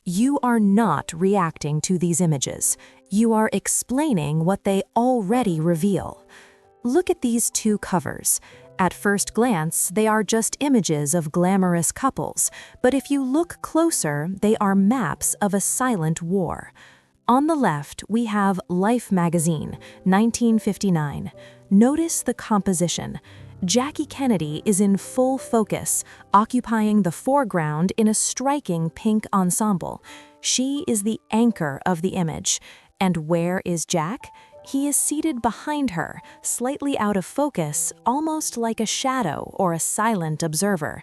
You are not reacting to these images. You are explaining what they already reveal. Look at these two covers. At first glance, they are just images of glamorous couples, but if you look closer, they are maps of a silent war. On the left, we have Life magazine, 1959. Notice the composition. Jackie Kennedy is in full focus, occupying the foreground in a striking pink ensemble. She is the anchor of the image. And where is Jack? He is seated behind her, slightly out of focus, almost like a shadow or a silent observer.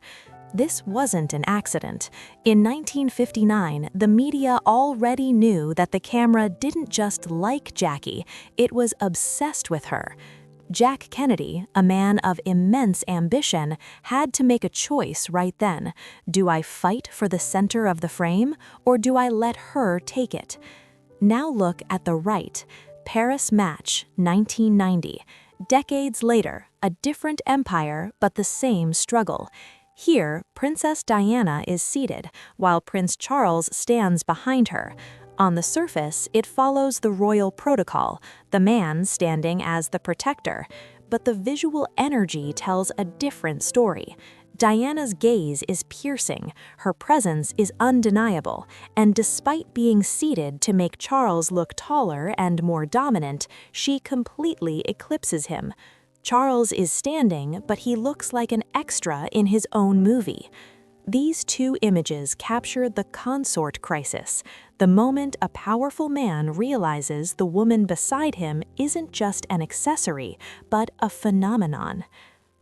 This wasn't an accident. In 1959, the media already knew that the camera didn't just like Jackie, it was obsessed with her. Jack Kennedy, a man of immense ambition, had to make a choice right then. Do I fight for the center of the frame, or do I let her take it? Now look at the right. Paris Match, 1990. Decades later, a different empire, but the same struggle. Here, Princess Diana is seated, while Prince Charles stands behind her. On the surface, it follows the royal protocol, the man standing as the protector. But the visual energy tells a different story. Diana's gaze is piercing, her presence is undeniable, and despite being seated to make Charles look taller and more dominant, she completely eclipses him. Charles is standing, but he looks like an extra in his own movie. These two images capture the Consort Crisis, the moment a powerful man realizes the woman beside him isn't just an accessory, but a phenomenon.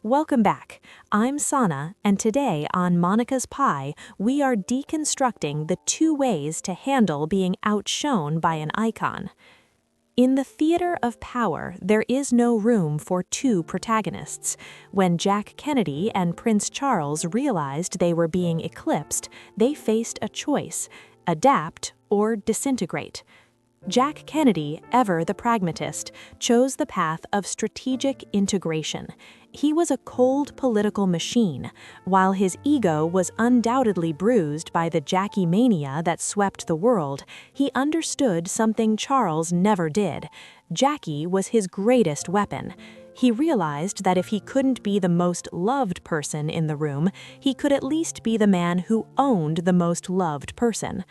Welcome back. I'm Sana, and today on Monica's Pie, we are deconstructing the two ways to handle being outshone by an icon. In the theater of power, there is no room for two protagonists. When Jack Kennedy and Prince Charles realized they were being eclipsed, they faced a choice: adapt or disintegrate. Jack Kennedy, ever the pragmatist, chose the path of strategic integration. He was a cold political machine. While his ego was undoubtedly bruised by the Jackie mania that swept the world, he understood something Charles never did. Jackie was his greatest weapon. He realized that if he couldn't be the most loved person in the room, he could at least be the man who owned the most loved person.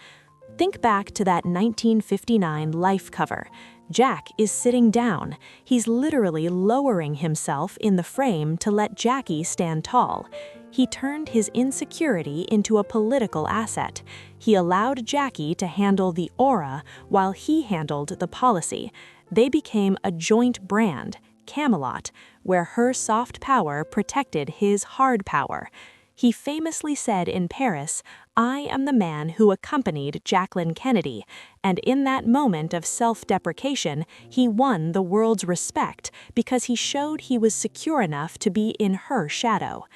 Think back to that 1959 Life cover. Jack is sitting down. He's literally lowering himself in the frame to let Jackie stand tall. He turned his insecurity into a political asset. He allowed Jackie to handle the aura while he handled the policy. They became a joint brand, Camelot, where her soft power protected his hard power. He famously said in Paris, "I am the man who accompanied Jacqueline Kennedy," and in that moment of self-deprecation, he won the world's respect because he showed he was secure enough to be in her shadow.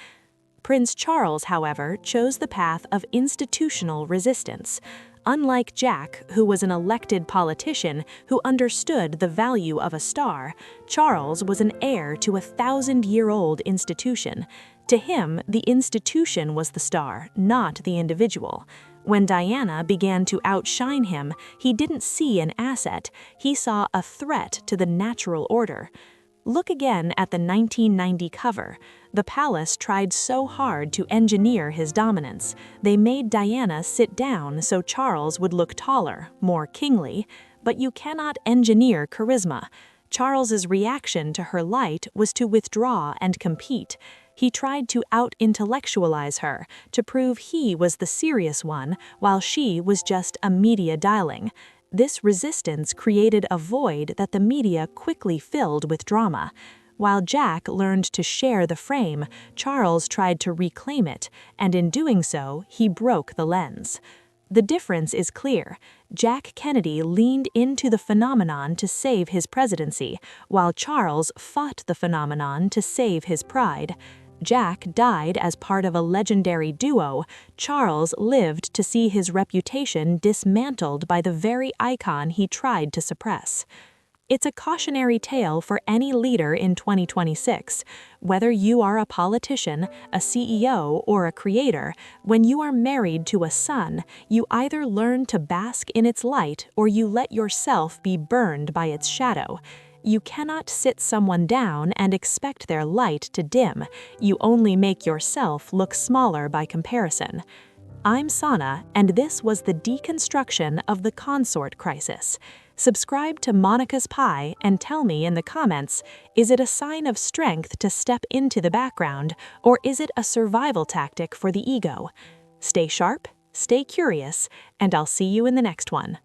Prince Charles, however, chose the path of institutional resistance. Unlike Jack, who was an elected politician who understood the value of a star, Charles was an heir to a 1,000-year-old institution. To him, the institution was the star, not the individual. When Diana began to outshine him, he didn't see an asset, he saw a threat to the natural order. Look again at the 1990 cover. The palace tried so hard to engineer his dominance. They made Diana sit down so Charles would look taller, more kingly, but you cannot engineer charisma. Charles's reaction to her light was to withdraw and compete. He tried to out-intellectualize her, to prove he was the serious one, while she was just a media darling. This resistance created a void that the media quickly filled with drama. While Jack learned to share the frame, Charles tried to reclaim it, and in doing so, he broke the lens. The difference is clear. Jack Kennedy leaned into the phenomenon to save his presidency, while Charles fought the phenomenon to save his pride. Jack died as part of a legendary duo. Charles lived to see his reputation dismantled by the very icon he tried to suppress. It's a cautionary tale for any leader in 2026. Whether you are a politician, a CEO, or a creator, when you are married to a sun, you either learn to bask in its light or you let yourself be burned by its shadow. You cannot sit someone down and expect their light to dim. You only make yourself look smaller by comparison. I'm Sana, and this was the deconstruction of the Consort Crisis. Subscribe to Monica's Pie and tell me in the comments, is it a sign of strength to step into the background, or is it a survival tactic for the ego? Stay sharp, stay curious, and I'll see you in the next one.